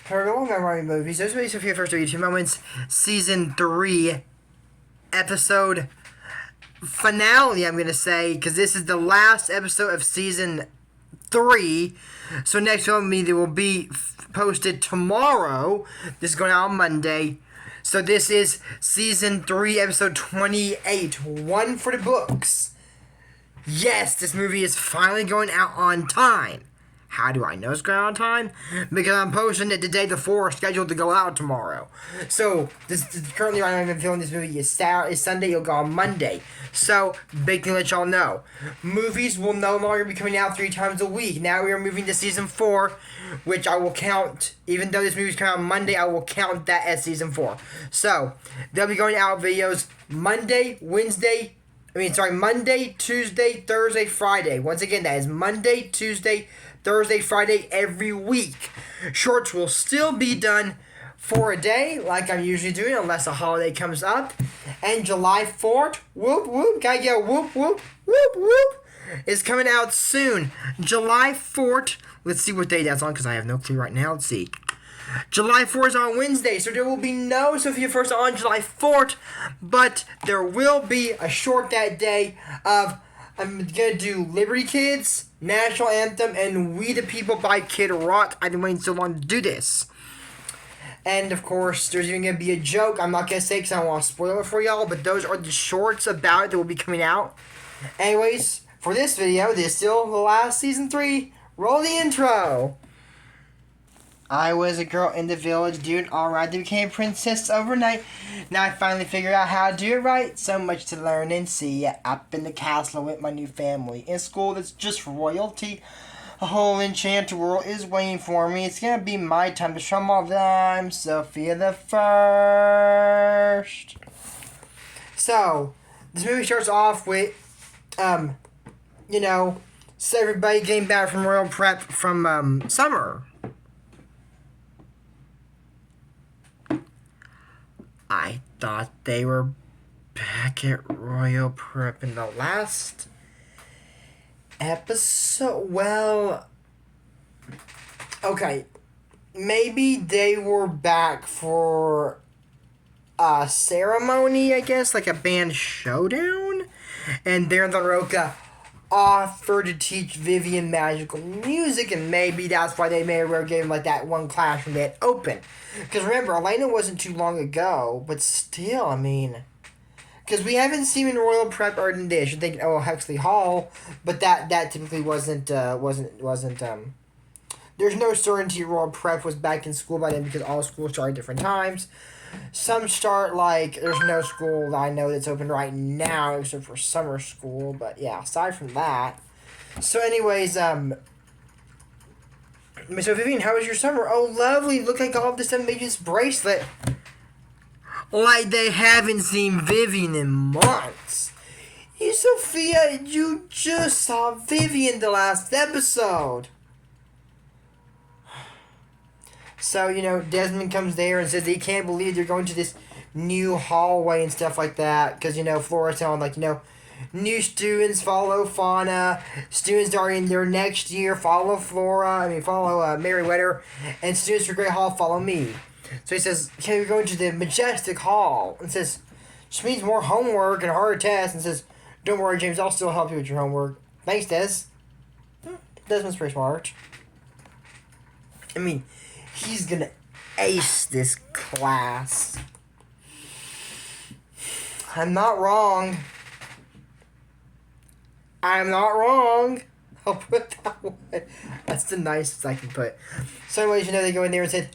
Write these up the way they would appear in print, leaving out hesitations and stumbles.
Paranormal Memory Movies. This is Sofia First 32 Moments, Season 3, Episode Finale, I'm going to say, because this is the last episode of Season 3. So next film will be posted tomorrow. This is going out on Monday. So this is Season 3, Episode 28. One for the books. Yes, this movie is finally going out on time. How do I know it's going out on time? Because I'm posting it the day before, scheduled to go out tomorrow. So, this currently right now I've been filming this movie is Sunday, it'll go on Monday. So, big thing to let y'all know. Movies will no longer be coming out 3 times a week. Now we are moving to Season 4, which I will count, even though this movie's coming out on Monday, I will count that as Season 4. So, they'll be going out videos Monday, Tuesday, Thursday, Friday. Once again, that is Monday, Tuesday, Thursday, Friday, every week. Shorts will still be done for a day, like I'm usually doing, unless a holiday comes up. And July 4th, whoop, whoop, gotta get a whoop, whoop, whoop, whoop, is coming out soon. July 4th, let's see what day that's on, because I have no clue right now. Let's see. July 4th is on Wednesday, so there will be no Sofia First on July 4th, but there will be a short that day of, I'm going to do Liberty Kids, National Anthem, and We the People by Kid Rock. I've been waiting so long to do this. And, of course, there's even going to be a joke. I'm not going to say because I don't want to spoil it for y'all, but those are the shorts about it that will be coming out. Anyways, for this video, this is still the last Season 3. Roll the intro. I was a girl in the village doing alright. They became princess overnight. Now I finally figured out how to do it right. So much to learn and see. Up in the castle with my new family. In school that's just royalty. A whole enchanted world is waiting for me. It's gonna be my time to show them all that I'm Sofia the First. So, this movie starts off with, so everybody getting back from royal prep from, summer. I thought they were back at Royal Prep in the last episode. Well, okay. Maybe they were back for a ceremony, I guess, like a band showdown. And Darren Roca offered to teach Vivian magical music, and maybe that's why they may have gave him like that one class when they had open. Because remember, Elena wasn't too long ago, but still, I mean, because we haven't seen in Royal Prep or in Dish. I think Huxley Hall, but that typically wasn't. There's no certainty Royal Prep was back in school by then because all schools start at different times. Some start there's no school that I know that's open right now except for summer school, but yeah, aside from that. So anyways, so Vivian, how was your summer? Oh, lovely. Look like all of this made this bracelet. Like they haven't seen Vivian in months. You, Sofia, you just saw Vivian the last episode. So, Desmond comes there and says he can't believe they're going to this new hallway and stuff like that. Because, Flora's telling, new students follow Fauna. Students that are in their next year follow follow Merriweather. And students for Great Hall follow me. So he says, can we go into the Majestic Hall? And says, which means more homework and harder tests. And says, don't worry, James, I'll still help you with your homework. Thanks, Des. Desmond's pretty smart. He's gonna ace this class. I'm not wrong. I'm not wrong. I'll put that one. That's the nicest I can put. So anyways, they go in there and said,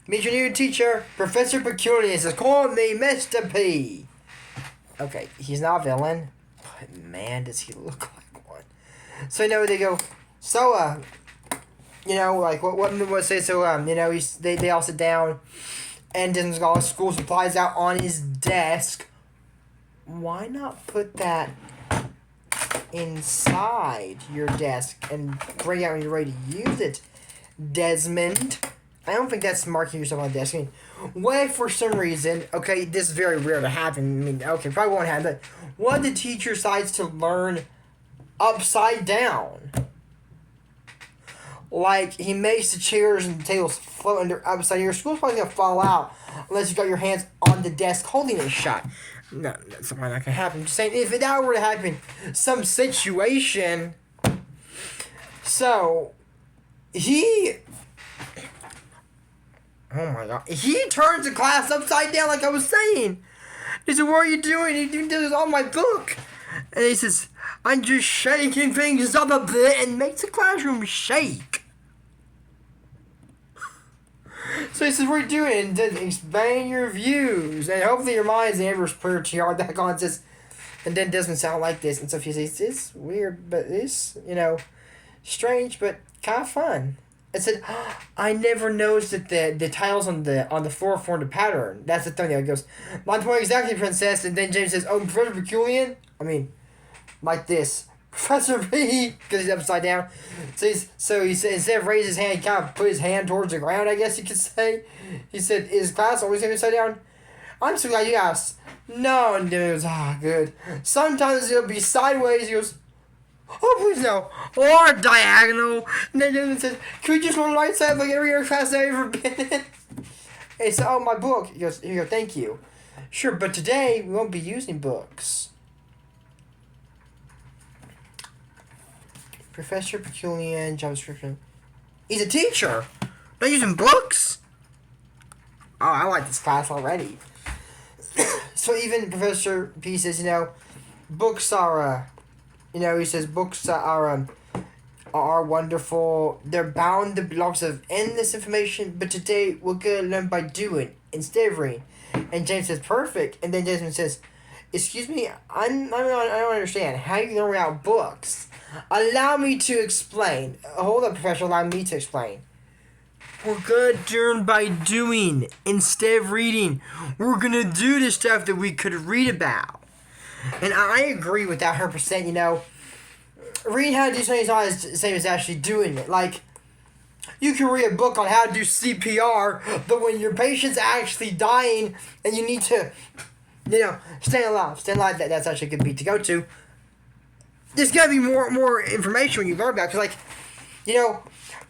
meet your new teacher, Professor Peculiar. Says, call me Mr. P. Okay, he's not a villain. But man, does he look like one. So they go, so, what was say? So, they all sit down, and Disney's got all his school supplies out on his desk. Why not put that inside your desk and bring it out when you're ready to use it, Desmond? I don't think that's marking yourself on the desk. What if for some reason, okay, this is very rare to happen. Okay, probably won't happen, but what if the teacher decides to learn upside down? Like, he makes the chairs and the tables float under upside. Your school's probably going to fall out unless you got your hands on the desk holding it shut. No, that's probably not going to happen. I'm just saying, if that were to happen, some situation. So, he. Oh my god. He turns the class upside down, like I was saying. He said, "What are you doing?" He did this on my book. And he says, "I'm just shaking things up a bit," and makes the classroom shake. So he says, "What are you doing?" And then explain your views. And hopefully your mind's never clear to your back on. Says, and then it doesn't sound like this. And Sophia says, "It's weird, but it's, strange, but kind of fun." It said, "I never noticed that the tiles on the floor formed a pattern." That's the thing. It goes, "My point exactly, Princess." And then James says, "Oh, Professor Peculian?" I mean, like this. Professor B, because he's upside down. So he said, instead of raise his hand, he kind of put his hand towards the ground, I guess you could say. He said, "Is class always going to be upside down?" "I'm so glad you asked." "No," and then it was, good. "Sometimes it'll be sideways." He goes, "Oh, please no." "Or diagonal." And then Dylan says, "Can we just on the right side like every other class I've ever been in?" And he said, "Oh, my book." He goes, "Here you go, thank you." "Sure, but today we won't be using books." Professor Peculiar job description. He's a teacher. Not using books? Oh, I like this class already. So even Professor P says, books are, he says books are wonderful. They're bound to blocks of endless information, but today we're going to learn by doing instead of reading. And James says, "Perfect." And then Desmond says, "Excuse me, I don't understand. How do you learn without books?" "Allow me to explain." "Hold up, Professor, allow me to explain." "We're going to learn by doing instead of reading. We're going to do the stuff that we could read about." And I agree with that 100%, Reading how to do something is not the same as actually doing it. Like, you can read a book on how to do CPR, but when your patient's actually dying and you need to, stay alive, that's actually a good beat to go to. There's got to be more information when you learn about it. Because,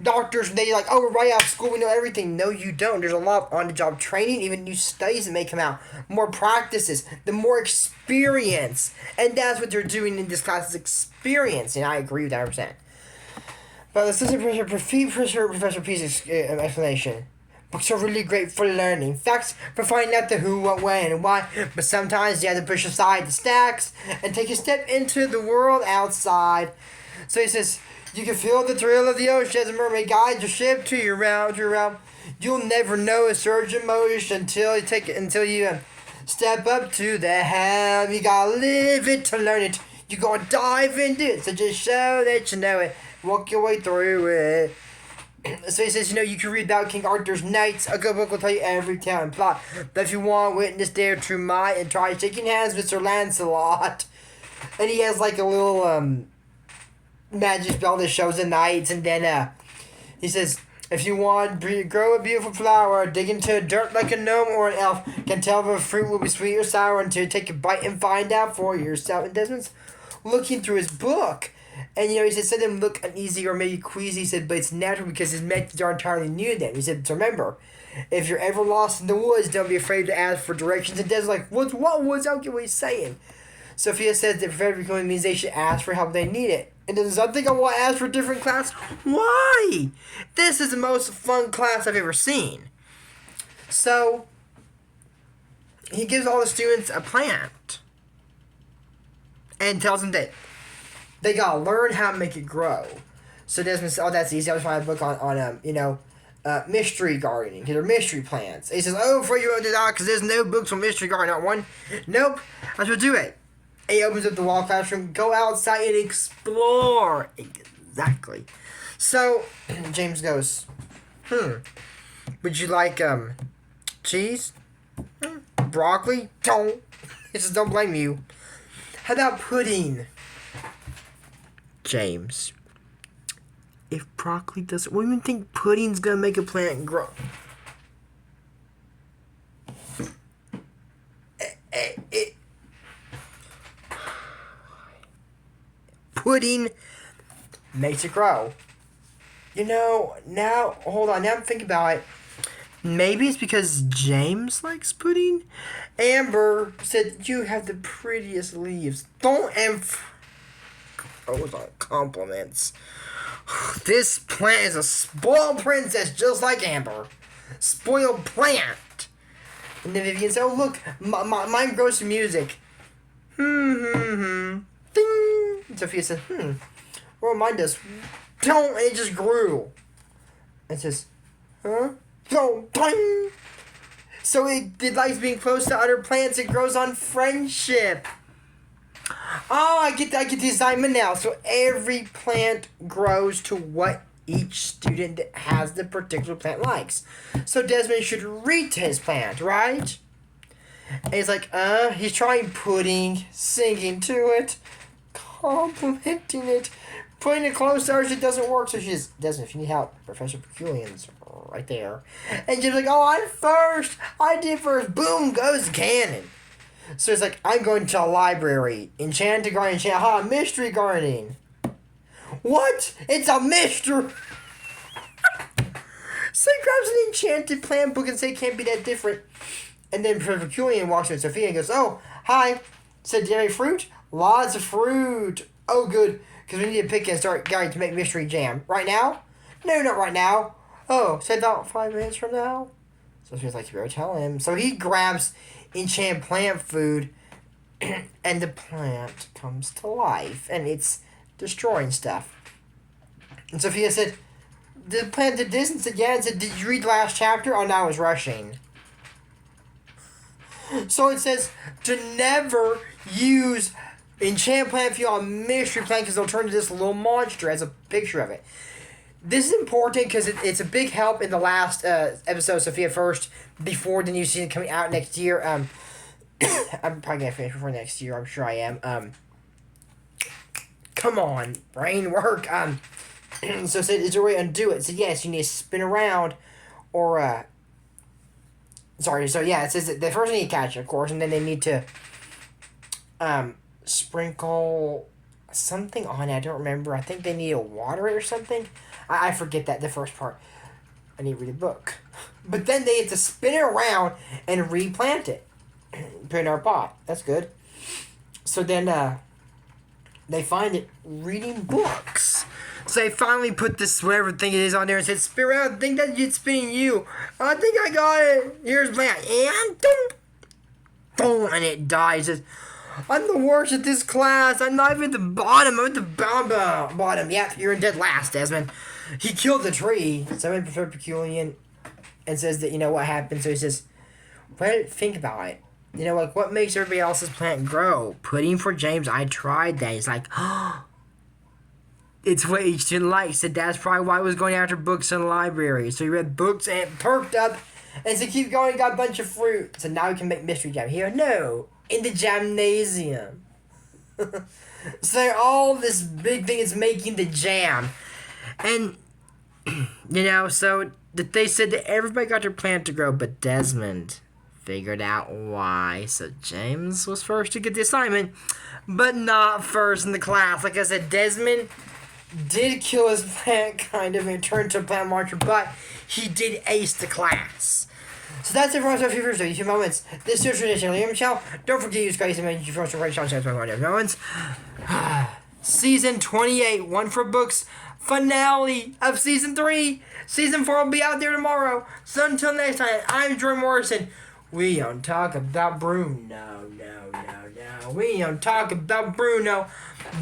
doctors, they like, "Oh, we're right out of school, we know everything." No, you don't. There's a lot of on-the-job training, even new studies that may come out. More practices, the more experience. And that's what they're doing in this class is experience. And I agree with that 100%. But let's listen to Professor P's explanation. "Books are really great for learning. Facts for finding out the who, what, when, and why. But sometimes you have to push aside the stacks and take a step into the world outside." So he says, "You can feel the thrill of the ocean as a mermaid guides your ship to your realm. You'll never know a surge of motion until you step up to the helm. You gotta live it to learn it. You gotta dive into it. So just show that you know it. Walk your way through it." So he says, you can read about King Arthur's knights. A good book will tell you every tale and plot. But if you want witness their true might, and try shaking hands with Sir Lancelot. And he has like a little magic spell that shows the knights. And then he says, "If you want to grow a beautiful flower, dig into dirt like a gnome or an elf. Can tell if a fruit will be sweet or sour until you take a bite and find out for yourself." And Desmond's looking through his book. And, he said, some of them look uneasy or maybe queasy. He said, but it's natural because his methods are entirely new to them. He said, so remember, if you're ever lost in the woods, don't be afraid to ask for directions. And Desmond's like, what woods? I don't get what he's saying. Sophia says that prepared means they should ask for help they need it. And then something I want to ask for a different class. Why? This is the most fun class I've ever seen. So, he gives all the students a plant. And tells them that they gotta learn how to make it grow. So Desmond says, "Oh, that's easy. I just find a book on mystery gardening. They're mystery plants." He says, "Oh, for you won't do that because there's no books on mystery gardening. Not one. Nope. I should do it." And he opens up the wall classroom. Go outside and explore. Exactly. So James goes, "Would you like cheese? Broccoli? Don't." He says, "Don't blame you. How about pudding?" James, if broccoli doesn't, what do you think pudding's gonna make a plant grow? Pudding makes it grow. Now, hold on. Now I'm thinking about it. Maybe it's because James likes pudding. Amber said, "You have the prettiest leaves." Don't those are compliments. This plant is a spoiled princess just like Amber. Spoiled plant. And then Vivian said, "Oh, look, mine grows to music." Ding. And Sophia said, well, mine does. Don't, and it just grew. And says, huh? So, ding. So it likes being close to other plants. It grows on friendship. Oh, I get the assignment now. So every plant grows to what each student that has the particular plant likes. So Desmond should read to his plant, right? And he's like, he's trying pudding, singing to it, complimenting it, putting it close to hers. It doesn't work. So she's, Desmond, if you need help, Professor Peculian's right there. And Jim's like, oh, I'm first. I did first. Boom goes the cannon. So it's like, I'm going to a library. Enchanted garden, mystery gardening. What? It's a mystery. So he grabs an enchanted plant book and says it can't be that different. And then Professor Peculian walks in with Sophia and goes, oh, hi. Said, do you have any fruit? Lots of fruit. Oh, good. Because we need to pick and start going to make mystery jam. Right now? No, not right now. Oh, said about 5 minutes from now? So she was like, you better tell him. So he grabs enchanted plant food, and the plant comes to life, and it's destroying stuff. And Sophia said, the plant did this, and said, yeah, and said, did you read the last chapter? Oh, no, I was rushing. So it says to never use enchanted plant fuel on mystery plant because they'll turn into this little monster as a picture of it. This is important because it's a big help in the last episode, Sophia First, before the new season coming out next year. I'm probably going to finish before next year. I'm sure I am. Come on, brain work. So it said, is there a way to undo it? It said, yes, you need to spin around or... Sorry, so yeah, it says that they first need to catch it, of course, and then they need to sprinkle something on it. I don't remember. I think they need to water it or something. I forget that, the first part. I need to read a book. But then they have to spin it around and replant it. Put it in our pot. That's good. So then they find it reading books. So they finally put this whatever thing it is on there and said, spin around, I think that it's spinning you. I think I got it. Here's plant. And boom, and it dies. It says, I'm the worst at this class. I'm not even at the bottom. I'm at the bottom. Yep, you're in dead last, Desmond. He killed the tree. Someone Professor Peculian and says that, what happened. So he says, well, think about it. What makes everybody else's plant grow? Pudding for James. I tried that. He's like, it's what each student likes. Said that's probably why I was going after books in the library. So he read books and perked up. And so keep going, got a bunch of fruit. So now we can make mystery jam. Here, no. In the gymnasium. So all this big thing is making the jam. And, so they said that everybody got their plant to grow, but Desmond figured out why. So James was first to get the assignment, but not first in the class. Like I said, Desmond did kill his plant, kind of, and turned to a plant monster, but he did ace the class. So that's it for us. If you first few moments, this is traditional Liam Chow. Don't forget to use guys and mention your first right chance to moments. Season 28, one for books. Finale of season 3. Season 4 will be out there tomorrow. So until next time, I'm Jordan Morrison. We don't talk about Bruno. No. We don't talk about Bruno.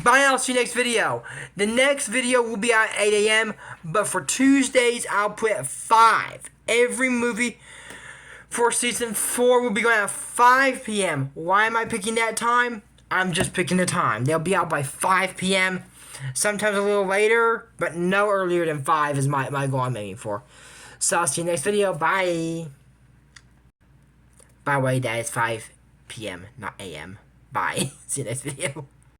Bye, I'll see you next video. The next video will be at 8 a.m. But for Tuesdays, I'll put at 5. Every movie for season 4 will be going at 5 p.m. Why am I picking that time? I'm just picking the time. They'll be out by 5 p.m. Sometimes a little later, but no earlier than 5 is my goal I'm aiming for. So I'll see you next video. Bye. By the way, that is 5 p.m., not a.m. Bye. See you next video.